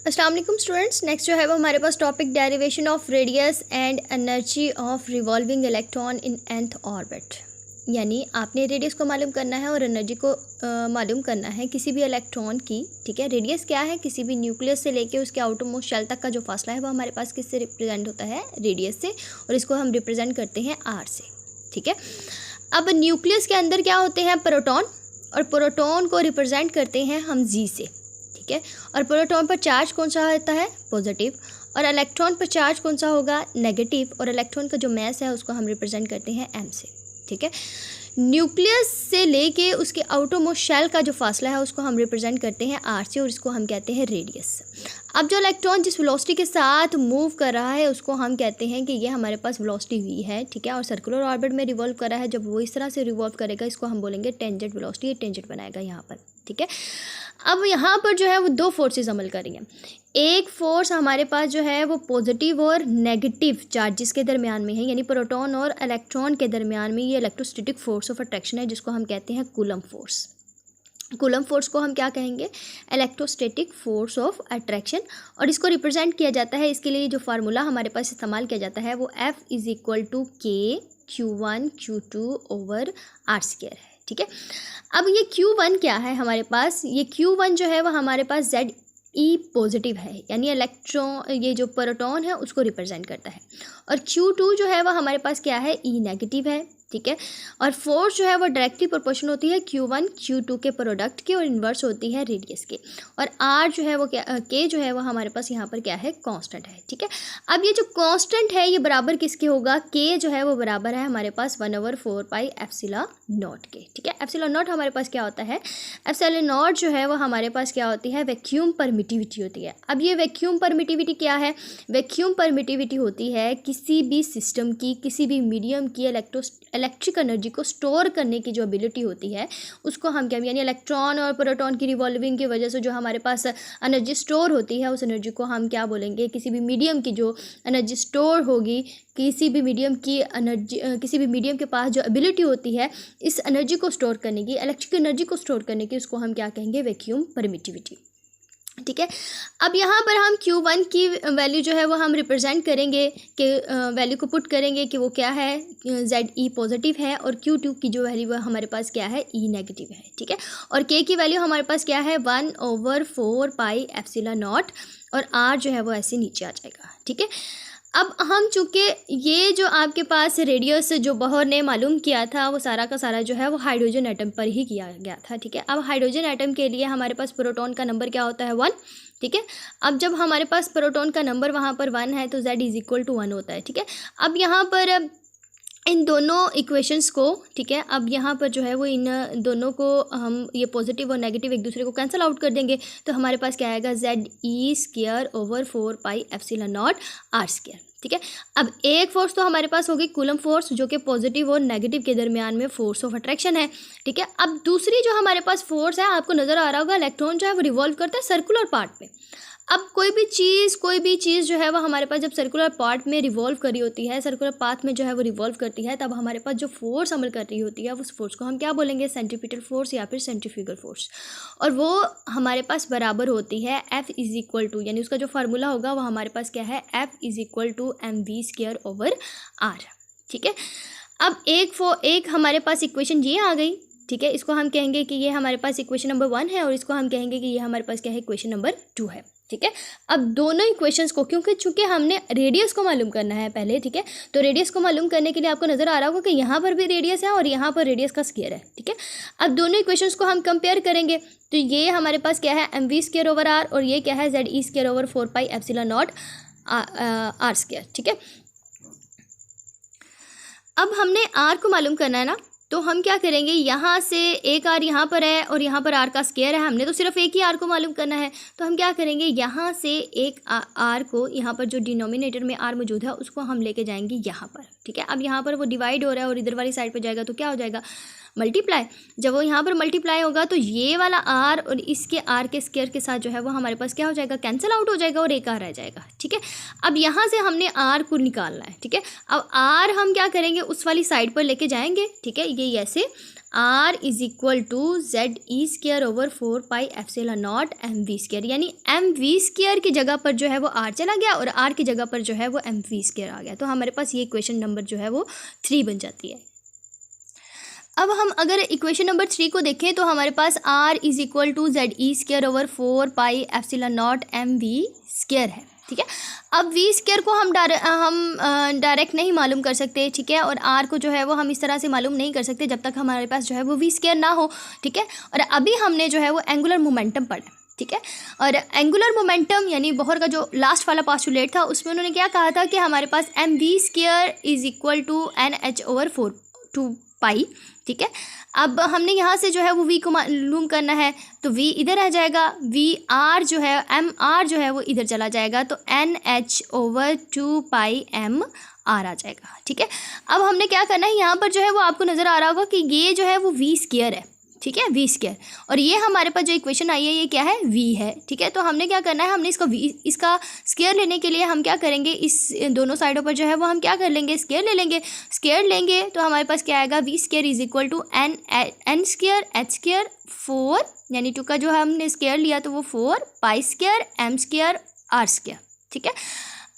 अस्सलाम वालेकुम students. Next जो है वो हमारे पास topic derivation of radius and energy of revolving electron in nth orbit. यानी आपने रेडियस को मालूम करना है और एनर्जी को मालूम करना है किसी भी इलेक्ट्रॉन की। ठीक है, रेडियस क्या है? किसी भी न्यूक्लियस से लेके उसके आउटरमोस्ट शेल तक का जो फासला है वो हमारे पास किससे रिप्रेजेंट होता है? रेडियस से, और इसको हम रिप्रेजेंट करते हैं आर से। ठीक है, अब न्यूक्लियस के अंदर क्या होते हैं? प्रोटॉन, और प्रोटॉन को रिप्रेजेंट करते हैं हम जी से। ठीक है, और प्रोटॉन पर चार्ज कौन सा होता है? पॉजिटिव, और इलेक्ट्रॉन पर चार्ज कौन सा होगा? नेगेटिव, और इलेक्ट्रॉन का जो मैस है उसको हम रिप्रेजेंट करते हैं एम से। ठीक है, न्यूक्लियस से लेके उसके आउटरमोस्ट शेल का जो फासला है उसको हम रिप्रेजेंट करते हैं आर से, और इसको हम कहते हैं रेडियस। अब जो इलेक्ट्रॉन जिस वेलोसिटी के साथ मूव कर रहा है उसको हम कहते हैं कि ये हमारे पास वेलोसिटी वी है। ठीक है, और सर्कुलर ऑर्बिट में रिवॉल्व कर रहा है, जब वो इस तरह से रिवॉल्व करेगा इसको हम बोलेंगे टेंजेंट वेलोसिटी, टेंजेंट बनाएगा यहाँ पर। ठीक है, अब यहाँ पर जो है वो दो फोर्सेस अमल करेंगे। एक फोर्स हमारे पास जो है वो पॉजिटिव और नेगेटिव चार्जेस के दरमियान में है, यानी प्रोटॉन और इलेक्ट्रॉन के दरमियान में ये इलेक्ट्रोस्टैटिक फोर्स ऑफ अट्रैक्शन है, जिसको हम कहते हैं कूलम फोर्स। कूलम फोर्स को हम क्या कहेंगे? Electrostatic force of attraction. और इसको रिप्रेजेंट किया जाता है, इसके लिए जो फार्मूला हमारे पास इस्तेमाल किया जाता है वो F इज़ इक्वल टू के Q1 Q2 over are square है। ठीक है, अब ये Q1 क्या है हमारे पास? ये Q1 जो है वो हमारे पास Z ई पॉजिटिव है, यानी इलेक्ट्रॉन, ये जो प्रोटॉन है उसको रिप्रेजेंट करता है। और Q2 जो है वो हमारे पास क्या है? ई नेगेटिव है। ठीक है, और फोर्स जो है वो डायरेक्टली प्रोपोर्शन होती है Q1 Q2 के प्रोडक्ट की, और इन्वर्स होती है रेडियस के। और R जो है वो क्या, K जो है वो हमारे पास यहाँ पर क्या है? कांस्टेंट है। ठीक है, अब ये जो कांस्टेंट है ये बराबर किसके होगा? K जो है वो बराबर है हमारे पास 1/4 पाई एप्सिलॉन नॉट के। ठीक है, एप्सिलॉन नॉट हमारे पास क्या होता है? एप्सिलॉन नॉट जो है वो हमारे पास क्या होती है? वैक्यूम परमिटिविटी होती है। अब ये वैक्यूम परमिटिविटी क्या है? वैक्यूम परमिटिविटी होती है किसी भी सिस्टम की, किसी भी मीडियम की इलेक्ट्रिक एनर्जी को स्टोर करने की जो एबिलिटी होती है उसको हम क्या, यानी इलेक्ट्रॉन और प्रोटॉन की रिवॉल्विंग की वजह से जो हमारे पास एनर्जी स्टोर होती है उस एनर्जी को हम क्या बोलेंगे? किसी भी मीडियम की जो एनर्जी स्टोर होगी, किसी भी मीडियम की एनर्जी, किसी भी मीडियम के पास जो एबिलिटी होती है इस एनर्जी को स्टोर करने की, इलेक्ट्रिक एनर्जी को स्टोर करने की, उसको हम क्या कहेंगे? Vacuum permittivity. ठीक है, अब यहाँ पर हम Q1 की वैल्यू जो है वो हम रिप्रेजेंट करेंगे कि वैल्यू को पुट करेंगे कि वो क्या है? Z ई पॉजिटिव है, और Q2 की जो वैल्यू है हमारे पास क्या है? ई नेगेटिव है। ठीक है, और K की वैल्यू हमारे पास क्या है? 1/4 पाई एप्सिलॉन नॉट, और R जो है वो ऐसे नीचे आ जाएगा। ठीक है, अब हम चूँकि ये जो आपके पास रेडियस जो बोहर ने मालूम किया था वो सारा का सारा जो है वो हाइड्रोजन एटम पर ही किया गया था। ठीक है, अब हाइड्रोजन एटम के लिए हमारे पास प्रोटॉन का नंबर क्या होता है? 1। ठीक है, अब जब हमारे पास प्रोटॉन का नंबर वहाँ पर 1 है तो Z इज़ इक्वल टू 1 होता है। ठीक है, अब यहाँ पर इन दोनों इक्वेशंस को, ठीक है, अब यहाँ पर जो है वो इन दोनों को हम ये पॉजिटिव और नेगेटिव एक दूसरे को कैंसिल आउट कर देंगे, तो हमारे पास क्या आएगा? Z e square over 4 pi epsilon naught r square. ठीक है, अब एक फोर्स तो हमारे पास होगी कूलम फोर्स, जो कि पॉजिटिव और नेगेटिव के दरमियान में फोर्स ऑफ अट्रैक्शन है। ठीक है, अब दूसरी जो हमारे पास फोर्स है, आपको नज़र आ रहा होगा इलेक्ट्रॉन जो है वो रिवॉल्व करता है सर्कुलर पार्ट में। अब कोई भी चीज़ जो है वो हमारे पास जब सर्कुलर पार्ट में रिवॉल्व कर रही होती है, सर्कुलर पाथ में जो है वो रिवॉल्व करती है, तब हमारे पास जो फोर्स अमल कर रही होती है उस फोर्स को हम क्या बोलेंगे? सेंट्रीपिटल फोर्स या फिर सेंट्रीफ्यूगल फोर्स। और वो हमारे पास बराबर होती है F इज़ इक्वल टू, यानी उसका जो फार्मूला होगा वो हमारे पास क्या है? F is equal to mv square over r। ठीक है, अब एक हमारे पास इक्वेशन ये आ गई। ठीक है, इसको हम कहेंगे कि ये हमारे पास इक्वेशन नंबर 1 है, और इसको हम कहेंगे कि ये हमारे पास क्या है? इक्वेशन नंबर 2 है। ठीक है, अब दोनों इक्वेशंस को, क्योंकि चूंकि हमने रेडियस को मालूम करना है पहले, ठीक है, तो रेडियस को मालूम करने के लिए आपको नज़र आ रहा होगा कि यहाँ पर भी रेडियस है और यहाँ पर रेडियस का स्क्वायर है। ठीक है, अब दोनों इक्वेशंस को हम कंपेयर करेंगे, तो ये हमारे पास क्या है? mv स्क्वायर ओवर r, और ये क्या है? Z e square over 4 pi epsilon naught r square. ठीक है, अब हमने r को मालूम करना है ना, तो हम क्या करेंगे? यहाँ से एक r यहाँ पर है और यहाँ पर r का स्क्वायर है, हमने तो सिर्फ एक ही r को मालूम करना है, तो हम क्या करेंगे? यहाँ से एक r को, यहाँ पर जो डिनोमिनेटर में r मौजूद है उसको हम लेके जाएंगे यहाँ पर। ठीक है, अब यहाँ पर वो डिवाइड हो रहा है और इधर वाली साइड पर जाएगा तो क्या हो जाएगा? मल्टीप्लाई। जब वो यहाँ पर मल्टीप्लाई होगा तो ये वाला r और इसके r के स्क्वायर के साथ जो है वो हमारे पास क्या हो जाएगा? कैंसिल आउट हो जाएगा और एक r रह जाएगा। ठीक है, अब यहाँ से हमने r को निकालना है। ठीक है, अब r हम क्या करेंगे? उस वाली साइड पर लेके जाएंगे। ठीक है, ये ऐसे r is equal to z e square over 4πε0 m v square, यानी एम वी स्क्वायर की जगह पर जो है वो आर चला गया और आर की जगह पर जो है वो एम वी स्क्वायर आ गया। तो हमारे पास ये इक्वेशन नंबर जो है वो 3 बन जाती है। अब हम अगर इक्वेशन नंबर 3 को देखें तो हमारे पास r is equal to z e square over 4πε0 m v square है, ठीक है। अब वी स्क्वायर को हम डायरेक्ट नहीं मालूम कर सकते, ठीक है, और आर को जो है वो हम इस तरह से मालूम नहीं कर सकते जब तक हमारे पास जो है वो वी स्क्वायर ना हो, ठीक है। और अभी हमने जो है वो एंगुलर मोमेंटम पढ़ा, ठीक है। और एंगुलर मोमेंटम यानी बोहर का जो लास्ट वाला पोस्टुलेट था उसमें उन्होंने क्या कहा था कि हमारे पास m v square is equal to n h over 4/2π, ठीक है। अब हमने यहाँ से जो है वो v को मालूम करना है तो v इधर आ जाएगा, वी आर जो है एम आर जो है वो इधर चला जाएगा तो n h over 2πm r आ जाएगा, ठीक है। अब हमने क्या करना है, यहाँ पर जो है वो आपको नज़र आ रहा होगा कि ये जो है वो वी स्क्वायर है, ठीक है, वी स्क्वायर, और ये हमारे पास जो इक्वेशन आई है ये क्या है, v है, ठीक है। तो हमने क्या करना है, हमने इसका स्क्वायर लेने के लिए हम क्या करेंगे, इस दोनों साइडों पर जो है वो हम क्या कर लेंगे, स्क्वायर ले लेंगे। स्क्वायर लेंगे तो हमारे पास क्या आएगा, v square is equal to n square h square 4, यानी 2 का जो है हमने स्क्वायर लिया तो वो 4 π² एम स्क्वायर आर स्क्वायर, ठीक है।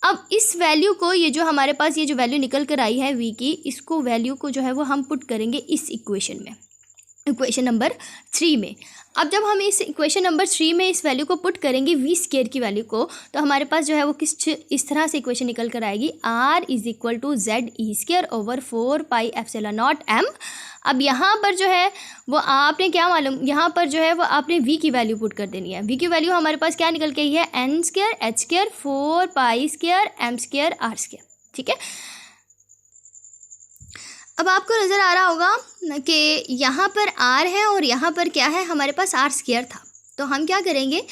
अब इस वैल्यू को, ये जो हमारे पास ये जो वैल्यू निकल कर आई है v की, इसको वैल्यू को जो है वो हम पुट करेंगे इस इक्वेशन में, इक्वेशन नंबर 3 में। अब जब हम इस इक्वेशन नंबर 3 में इस वैल्यू को पुट करेंगे वी स्क्वायर की वैल्यू को, तो हमारे पास जो है वो इस तरह से इक्वेशन निकल कर आएगी, r is equal to z e square over 4πε0 m. अब यहाँ पर जो है वो आपने क्या मालूम, यहाँ पर जो है वो आपने v की वैल्यू पुट कर देनी है। v की वैल्यू हमारे पास क्या निकल के आई है, n square h square 4π² m square r square, ठीक है। अब आपको नज़र आ रहा होगा कि यहाँ पर r है और यहाँ पर क्या है, हमारे पास r स्क्वायर था। तो हम क्या करेंगे,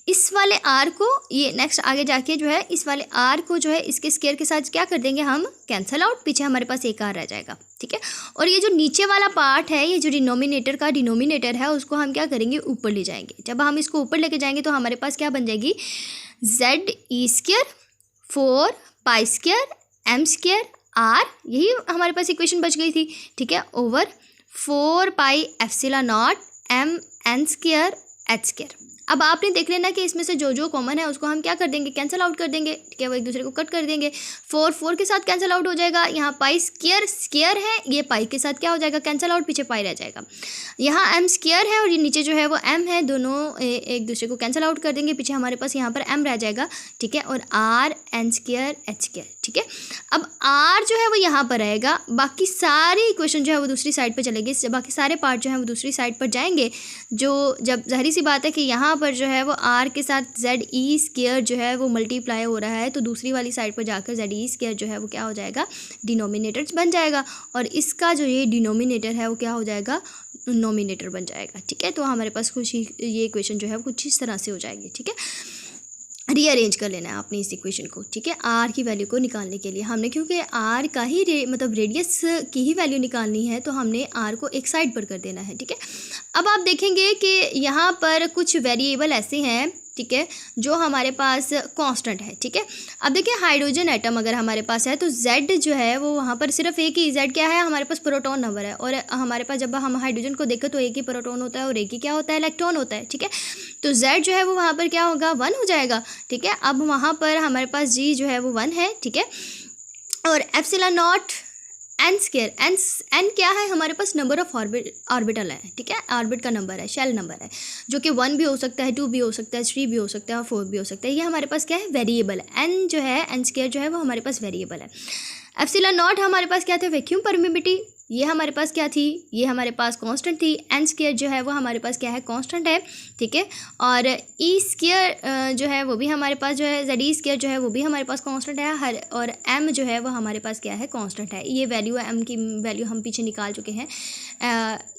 इस वाले r को, ये नेक्स्ट आगे जाके जो है इस वाले r को जो है इसके स्क्वायर के साथ क्या कर देंगे, हम कैंसल आउट, पीछे हमारे पास एक r रह जाएगा, ठीक है। और ये जो नीचे वाला पार्ट है, ये जो डिनोमिनेटर का डिनोमिनेटर है, उसको हम क्या करेंगे, ऊपर ले जाएंगे। जब हम इसको ऊपर लेके जाएंगे तो हमारे पास क्या बन जाएगी, z e square 4π² m square r, यही हमारे पास इक्वेशन बच गई थी, ठीक है, over 4πε0 m n square h square. अब आपने देख लेना कि इसमें से जो जो कॉमन है उसको हम क्या कर देंगे, कैंसिल आउट कर देंगे, ठीक है, वो एक दूसरे को कट कर देंगे। 4 के साथ कैंसिल आउट हो जाएगा, यहाँ पाई स्क्वायर है, ये पाई के साथ क्या हो जाएगा, कैंसिल आउट, पीछे पाई रह जाएगा। यहाँ एम स्क्वायर है और ये नीचे जो है वो एम है, दोनों एक दूसरे को कैंसिल आउट कर देंगे, पीछे हमारे पास यहाँ पर एम रह जाएगा, ठीक है, और r n square h square, ठीक है। अब आर जो है वो यहाँ पर रहेगा, बाकी सारी इक्वेशन जो है वो दूसरी साइड पर चलेगी, बाकी सारे पार्ट जो है वो दूसरी साइड पर जाएंगे। जो जब ज़ाहिर सी बात है कि यहाँ पर जो है वो आर के साथ जेड ई स्क्वायर जो है वो मल्टीप्लाई हो रहा है, तो दूसरी वाली साइड पर जाकर जेड ई स्क्वायर जो है वो क्या हो जाएगा, डिनोमिनेटर बन जाएगा, और इसका जो ये डिनोमिनेटर है वो क्या हो जाएगा, नोमिनेटर बन जाएगा, ठीक है। तो हमारे पास कुछ ये इक्वेशन जो है वो कुछ इस तरह से हो जाएगी, ठीक है। रीअरेंज कर लेना है आपने इस इक्वेशन को, ठीक है, आर की वैल्यू को निकालने के लिए हमने, क्योंकि आर का ही मतलब रेडियस की ही वैल्यू निकालनी है, तो हमने आर को एक साइड पर कर देना है, ठीक है। अब आप देखेंगे कि यहाँ पर कुछ वेरिएबल ऐसे हैं, ठीक है, जो हमारे पास कांस्टेंट है, ठीक है। अब देखिए हाइड्रोजन एटम अगर हमारे पास है तो Z जो है वो वहाँ पर सिर्फ एक ही Z क्या है, हमारे पास प्रोटॉन नंबर है, और हमारे पास जब हम हाइड्रोजन को देखें तो एक ही प्रोटॉन होता है और एक ही क्या होता है, इलेक्ट्रॉन होता है, ठीक है। तो Z जो है वो वहाँ पर क्या होगा, 1 हो जाएगा, ठीक है। अब वहाँ पर हमारे पास G जो है वो 1 है, ठीक है, और ε0 एन स्क्वायर, एन क्या है, हमारे पास नंबर ऑफ ऑर्बिटल है, ठीक है, ऑर्बिट का नंबर है, शेल नंबर है, जो कि 1 भी हो सकता है, 2 भी हो सकता है, 3 भी हो सकता है और 4 भी हो सकता है। ये हमारे पास क्या है, वेरिएबल है। एन जो है, एन स्क्वायर जो है वो हमारे पास वेरिएबल है। ε0 हमारे पास क्या थे, वैक्यूम परमिबिलिटी, ये हमारे पास क्या थी, ये हमारे पास कांस्टेंट थी। एन स्क्वायर जो है वो हमारे पास क्या है, कांस्टेंट है, ठीक है। और ई स्क्वायर जो है वो भी हमारे पास जो है, जेड ई स्क्वायर जो है वो भी हमारे पास कांस्टेंट है, और एम जो है वो हमारे पास क्या है, कांस्टेंट है। ये वैल्यू है, एम की वैल्यू हम पीछे निकाल चुके हैं,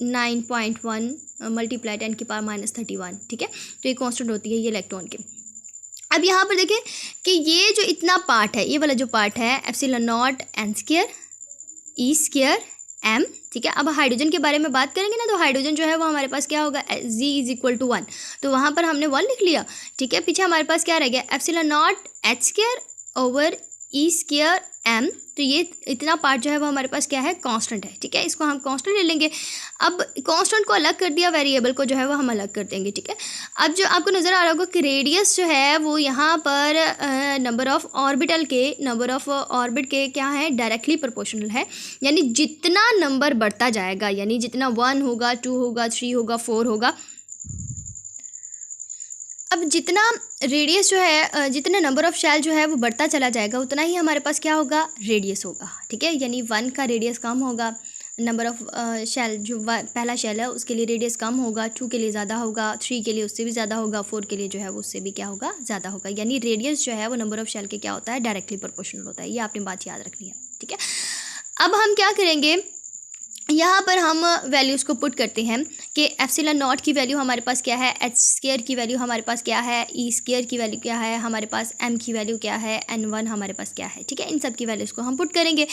9.1 मल्टीप्लाई 10⁻31, ठीक है। तो ये कांस्टेंट होती है ये इलेक्ट्रॉन के। अब यहाँ पर देखें कि ये जो इतना पार्ट है, ये वाला जो पार्ट है, ε0 N square E square M, ठीक है। अब हाइड्रोजन के बारे में बात करेंगे ना, तो हाइड्रोजन जो है वो हमारे पास क्या होगा, Z इज इक्वल टू 1, तो वहाँ पर हमने 1 लिख लिया, ठीक है। पीछे हमारे पास क्या रह गया, ε0 H square over E square M, तो ये इतना पार्ट जो है वो हमारे पास क्या है, कांस्टेंट है, ठीक है। इसको हम कांस्टेंट ले लेंगे। अब कांस्टेंट को अलग कर दिया, वेरिएबल को जो है वो हम अलग कर देंगे, ठीक है। अब जो आपको नज़र आ रहा होगा कि रेडियस जो है वो यहाँ पर नंबर ऑफ ऑर्बिट के क्या है, डायरेक्टली प्रोपोर्शनल है। यानी जितना नंबर बढ़ता जाएगा, यानी जितना 1 होगा, 2 होगा, 3 होगा, 4 होगा, अब जितना रेडियस जो है, जितना नंबर ऑफ शेल जो है वो बढ़ता चला जाएगा, उतना ही हमारे पास क्या होगा, रेडियस होगा, ठीक है। यानी 1 का रेडियस कम होगा, नंबर ऑफ शेल जो पहला शेल है उसके लिए रेडियस कम होगा, 2 के लिए ज़्यादा होगा, 3 के लिए उससे भी ज़्यादा होगा, 4 के लिए जो है वो उससे भी क्या होगा, ज़्यादा होगा। यानी रेडियस जो है वो नंबर ऑफ शेल के क्या होता है, डायरेक्टली प्रोपोर्शनल होता है। ये आपने बात याद रखनी है, ठीक है। अब हम क्या करेंगे, यहाँ पर हम वैल्यूज़ को पुट करते हैं कि एप्सिलॉन नॉट की वैल्यू हमारे पास क्या है, एच स्क्वायर की वैल्यू हमारे पास क्या है, ई स्क्वायर की वैल्यू क्या है हमारे पास, एम की वैल्यू क्या है, n1 हमारे पास क्या है, ठीक है। इन सब की वैल्यूज़ को हम पुट करेंगे।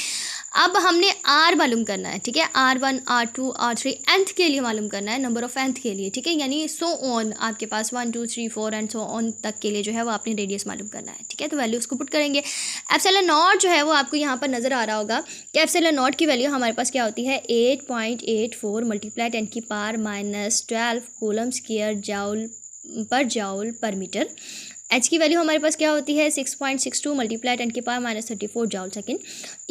अब हमने r मालूम करना है, ठीक है, r1 r2 r3 nth के लिए मालूम करना है, नंबर ऑफ nth के लिए, ठीक है। यानी सो ऑन आपके पास 1 2 3 4 एंड सो ऑन तक के लिए जो है वो आपने रेडियस मालूम करना है, ठीक है। तो वैल्यूज़ को पुट करेंगे। एप्सिलॉन नॉट जो है वो आपको यहाँ पर नज़र आ रहा होगा कि एप्सिलॉन नॉट की वैल्यू हमारे पास क्या होती है, 8.84 मल्टीप्लाई 10 की power -12 coulomb square joule per metre. H की वैल्यू हमारे पास क्या होती है, 6.62 मल्टीप्लाई 10 की पावर -34 जॉल सेकेंड।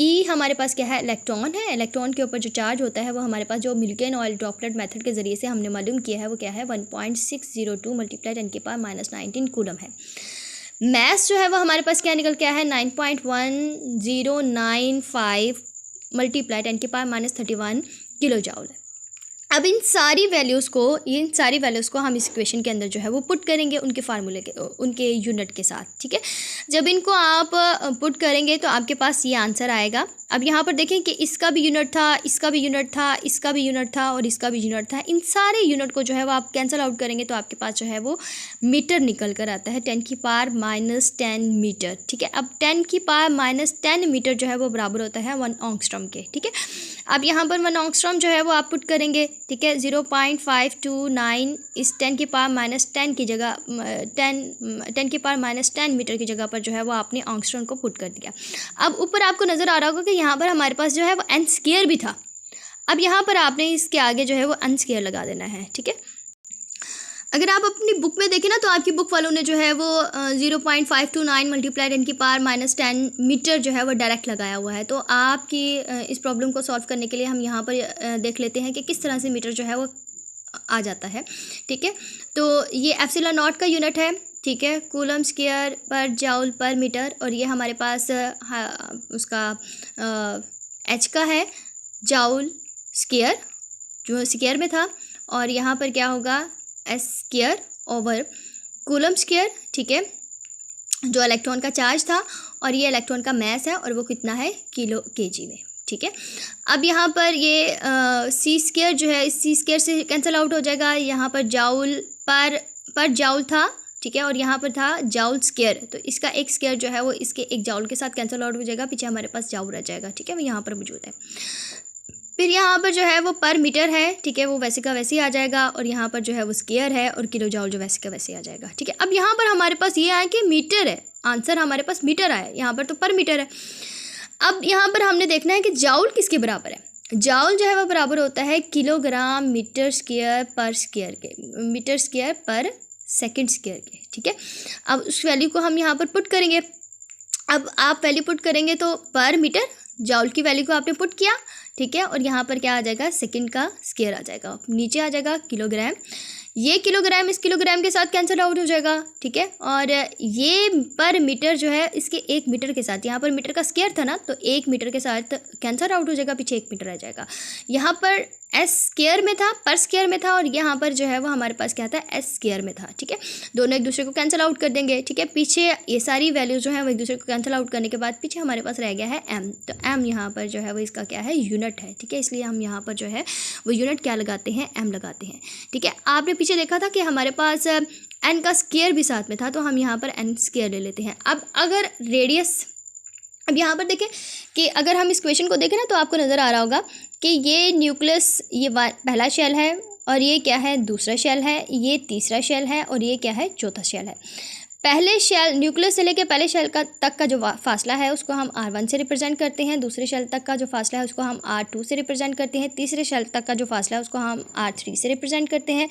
ई हमारे पास क्या है, इलेक्ट्रॉन है। इलेक्ट्रॉन के ऊपर जो चार्ज होता है वो हमारे पास जो मिल्कियन ऑयल ड्रॉपलेट मेथड के ज़रिए से हमने मालूम किया है वो क्या है, 1.602 मल्टीप्लाई 10 की पावर -19 कूलम है। मैस जो है वो हमारे पास क्या निकल के आया है, 9.1095 मल्टीप्लाई 10 की पावर -31 किलो जाउल है। अब इन सारी वैल्यूज़ को हम इस इक्वेशन के अंदर जो है वो पुट करेंगे उनके फार्मूले के, उनके यूनिट के साथ, ठीक है। जब इनको आप पुट करेंगे तो आपके पास ये आंसर आएगा। अब यहाँ पर देखें कि इसका भी यूनिट था, इसका भी यूनिट था, इसका भी यूनिट था और इसका भी यूनिट था। इन सारे यूनिट को जो है वो आप कैंसिल आउट करेंगे तो आपके पास जो है वो मीटर निकल कर आता है, 10 की पावर -10 मीटर, ठीक है। अब 10 की पावर -10 मीटर जो है वो बराबर होता है 1 एंगस्ट्रॉम के, ठीक है। अब यहाँ पर 1 एंगस्ट्रॉम जो है वो आप पुट करेंगे, ठीक है। 0.529 इस 10 की पावर -10 की जगह 10 की पावर -10 मीटर की जगह पर जो है वो आपने एंगस्ट्रॉम को पुट कर दिया। अब ऊपर आपको नज़र आ रहा होगा कि यहाँ पर हमारे पास जो है वो n स्क्वायर भी था। अब यहाँ पर आपने इसके आगे जो है वो n स्क्वायर लगा देना है, ठीक है। अगर आप अपनी बुक में देखें ना तो आपकी बुक वालों ने जो है वो 0.529 मल्टीप्लाई 10 की पावर -10 मीटर जो है वो डायरेक्ट लगाया हुआ है। तो आपकी इस प्रॉब्लम को सॉल्व करने के लिए हम यहाँ पर देख लेते हैं कि किस तरह से मीटर जो है वो आ जाता है, ठीक है। तो ये एप्सिलॉन नॉट का यूनिट है, ठीक है, कूलम स्क्वायर पर जाउल पर मीटर, और ये हमारे पास उसका एच का है, जाउल स्क्वायर जो स्क्वायर में था, और यहाँ पर क्या होगा, S square over coulomb square, ठीक है, जो इलेक्ट्रॉन का चार्ज था, और ये इलेक्ट्रॉन का मैस है और वो कितना है, किलो केजी में, ठीक है। अब यहाँ पर ये सी स्क्वायर जो है, इस सी स्क्वायर से कैंसिल आउट हो जाएगा। यहाँ पर जाउल पर जाउल था, ठीक है, और यहाँ पर था जाउल स्क्वायर, तो इसका एक स्क्वायर जो है वो इसके एक जाउल के साथ कैंसिल आउट हो जाएगा, पीछे हमारे पास जाउल रह जाएगा, ठीक है, वो यहाँ पर मौजूद है। फिर यहाँ पर जो है वो पर मीटर है, ठीक है, वो वैसे का वैसे ही आ जाएगा, और यहाँ पर जो है वो स्क्वायर है, और किलो जाउल जो वैसे का वैसे आ जाएगा, ठीक है। अब यहाँ पर हमारे पास ये आया कि मीटर है, आंसर हमारे पास मीटर आया, यहाँ पर तो पर मीटर है। अब यहाँ पर हमने देखना है कि जाउल किसके बराबर है। जाउल जो है वो बराबर होता है किलोग्राम मीटर स्क्वायर पर स्क्वायर के, मीटर स्क्वायर पर सेकंड स्क्वायर के, ठीक है। अब उस वैल्यू को हम यहाँ पर पुट करेंगे। अब आप वैल्यू पुट करेंगे तो पर मीटर, जाउल की वैल्यू को आपने पुट किया, ठीक है, और यहाँ पर क्या आ जाएगा, सेकंड का स्क्वायर आ जाएगा, नीचे आ जाएगा किलोग्राम, ये किलोग्राम इस किलोग्राम के साथ कैंसिल आउट हो जाएगा, ठीक है, और ये पर मीटर जो है इसके 1 मीटर के साथ, यहाँ पर मीटर का स्क्वायर था ना, तो 1 मीटर के साथ कैंसिल आउट हो जाएगा, पीछे 1 मीटर आ जाएगा। यहाँ पर एस स्क्वायर में था, पर स्क्वायर में था, और यहाँ पर जो है वो हमारे पास क्या था, एस स्क्वायर में था, ठीक है। दोनों एक दूसरे को कैंसिल आउट कर देंगे, ठीक है। पीछे ये सारी वैल्यूज जो है वो एक दूसरे को कैंसिल आउट करने के बाद पीछे हमारे पास रह गया है एम, तो एम यहाँ पर जो है वो इसका क्या है, यूनिट है, ठीक है, इसलिए हम यहाँ पर जो है वो यूनिट क्या लगाते हैं, एम लगाते हैं, ठीक है। आपने पीछे देखा था कि हमारे पास एन का स्क्वायर भी साथ में था, तो हम यहाँ पर एन स्क्वायर ले लेते हैं। अब अगर रेडियस, अब यहाँ पर देखें कि अगर हम इस क्वेश्चन को देखें ना तो आपको नज़र आ रहा होगा कि ये न्यूक्लियस, ये पहला शेल है, और ये क्या है, दूसरा शेल है, ये तीसरा शेल है, और ये क्या है, चौथा शेल है। पहले शेल, न्यूक्लियस से लेके पहले शेल तक का जो फासला है उसको हम R1 से रिप्रेजेंट करते हैं, दूसरे शेल तक का जो फासला है उसको हम R2 से रिप्रेजेंट करते हैं, तीसरे शेल तक का जो फासला है उसको हम R3 से रिप्रेजेंट करते हैं,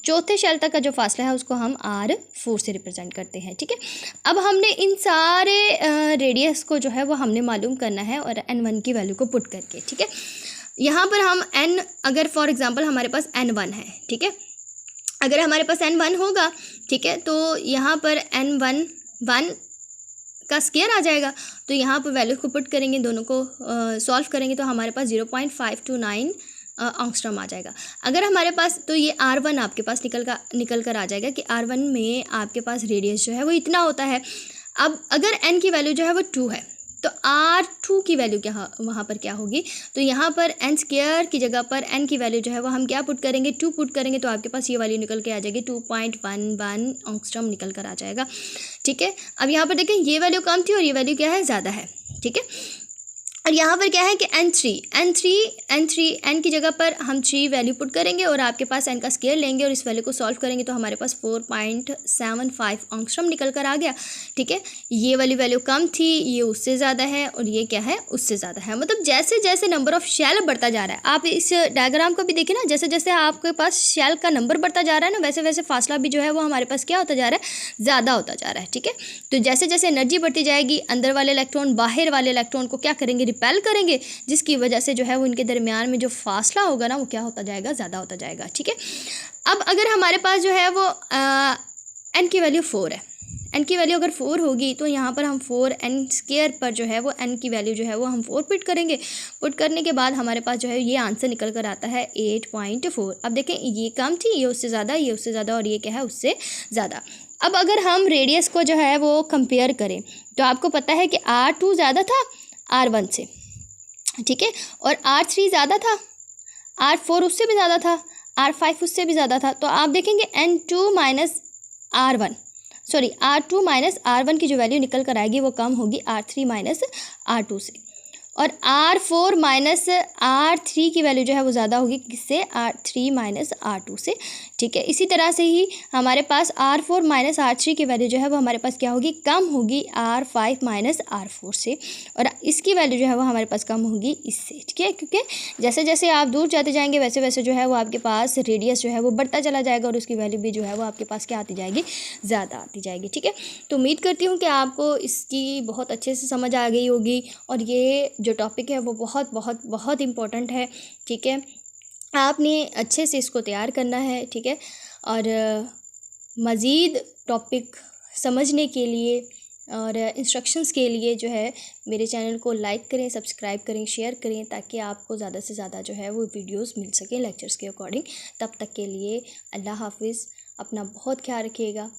चौथे शेल तक का जो फासला है उसको हम R4 से रिप्रेजेंट करते हैं। ठीक है, अब हमने इन सारे रेडियस को जो है वो हमने मालूम करना है और N1 की वैल्यू को पुट करके। ठीक है, यहाँ पर हम N, अगर फॉर एग्जांपल हमारे पास N1 है, ठीक है, अगर हमारे पास N1 होगा, ठीक है, तो यहाँ पर N1 का स्क्वायर आ जाएगा, तो यहाँ पर वैल्यू को पुट करेंगे, दोनों को सॉल्व करेंगे तो हमारे पास 0.529 एंगस्ट्रॉम आ जाएगा। अगर हमारे पास, तो ये R1 आपके पास निकल कर आ जाएगा कि R1 में आपके पास रेडियस जो है वो इतना होता है। अब अगर N की वैल्यू जो है वो 2 है तो R2 की वैल्यू क्या वहाँ पर क्या होगी, तो यहाँ पर N स्क्वायर की जगह पर N की वैल्यू जो है वो हम क्या पुट करेंगे, 2 पुट करेंगे, तो आपके पास ये वैल्यू निकल के आ जाएगी 2.11 एंगस्ट्रॉम निकल कर आ जाएगा। ठीक है, अब यहाँ पर देखें ये वैल्यू कम थी और ये वैल्यू क्या है, ज़्यादा है। ठीक है, और यहाँ पर क्या है कि N की जगह पर हम 3 वैल्यू पुट करेंगे और आपके पास N का स्क्वायर लेंगे और इस वैल्यू को सॉल्व करेंगे तो हमारे पास 4.75 एंगस्ट्रॉम निकल कर आ गया। ठीक है, ये वाली वैल्यू कम थी, ये उससे ज़्यादा है और ये क्या है, उससे ज़्यादा है। मतलब जैसे जैसे नंबर ऑफ़ शेल बढ़ता जा रहा है, आप इस डायग्राम को भी देखिए ना, जैसे जैसे आपके पास शेल का नंबर बढ़ता जा रहा है ना, वैसे वैसे फासला भी जो है वो हमारे पास क्या होता जा रहा है, ज़्यादा होता जा रहा है। ठीक है, तो जैसे जैसे एनर्जी बढ़ती जाएगी, अंदर वाले इलेक्ट्रॉन बाहर वाले इलेक्ट्रॉन को क्या करेंगे, रिपेल करेंगे, जिसकी वजह से जो है वो इनके दरमियान में जो फासला होगा ना वो क्या होता जाएगा, ज़्यादा होता जाएगा। ठीक है, अब अगर हमारे पास जो है वो N की वैल्यू 4 है, N की वैल्यू अगर 4 होगी तो यहाँ पर हम 4N स्क्वायर पर जो है वो N की वैल्यू जो है वो हम 4 पुट करेंगे। पुट करने के बाद हमारे पास जो है ये आंसर निकल कर आता है 8.4। अब देखें ये कम थी, ये उससे ज़्यादा, ये उससे ज़्यादा और ये क्या है, उससे ज़्यादा। अब अगर हम रेडियस को जो है वो कंपेयर करें तो आपको पता है कि R2 ज़्यादा था R1 से, ठीक है, और R3 ज़्यादा था, R4 उससे भी ज़्यादा था, R5 उससे भी ज़्यादा था। तो आप देखेंगे R2 माइनस R1 की जो वैल्यू निकल कर आएगी वो कम होगी R3 माइनस R2 से, और R4 माइनस R3 की वैल्यू जो है वो ज़्यादा होगी किससे, R3 माइनस R2 से। ठीक है, इसी तरह से ही हमारे पास R4 माइनस R3 की वैल्यू जो है वो हमारे पास क्या होगी, कम होगी R5 माइनस R4 से, और इसकी वैल्यू जो है वो हमारे पास कम होगी इससे। ठीक है, क्योंकि जैसे जैसे आप दूर जाते जाएंगे वैसे वैसे जो है वो आपके पास रेडियस जो है वो बढ़ता चला जाएगा और उसकी वैल्यू भी जो है वो आपके पास क्या आती जाएगी, ज़्यादा आती जाएगी। ठीक है, तो उम्मीद करती हूँ कि आपको इसकी बहुत अच्छे से समझ आ गई होगी और ये जो टॉपिक है वो बहुत बहुत बहुत इम्पोर्टेंट है। ठीक है, आपने अच्छे से इसको तैयार करना है। ठीक है, और मज़ीद टॉपिक समझने के लिए और इंस्ट्रक्शंस के लिए जो है मेरे चैनल को लाइक करें, सब्सक्राइब करें, शेयर करें, ताकि आपको ज़्यादा से ज़्यादा जो है वो वीडियोस मिल सकें लेक्चर्स के अकॉर्डिंग। तब तक के लिए अल्लाह हाफिज़, अपना बहुत ख्याल रखिएगा।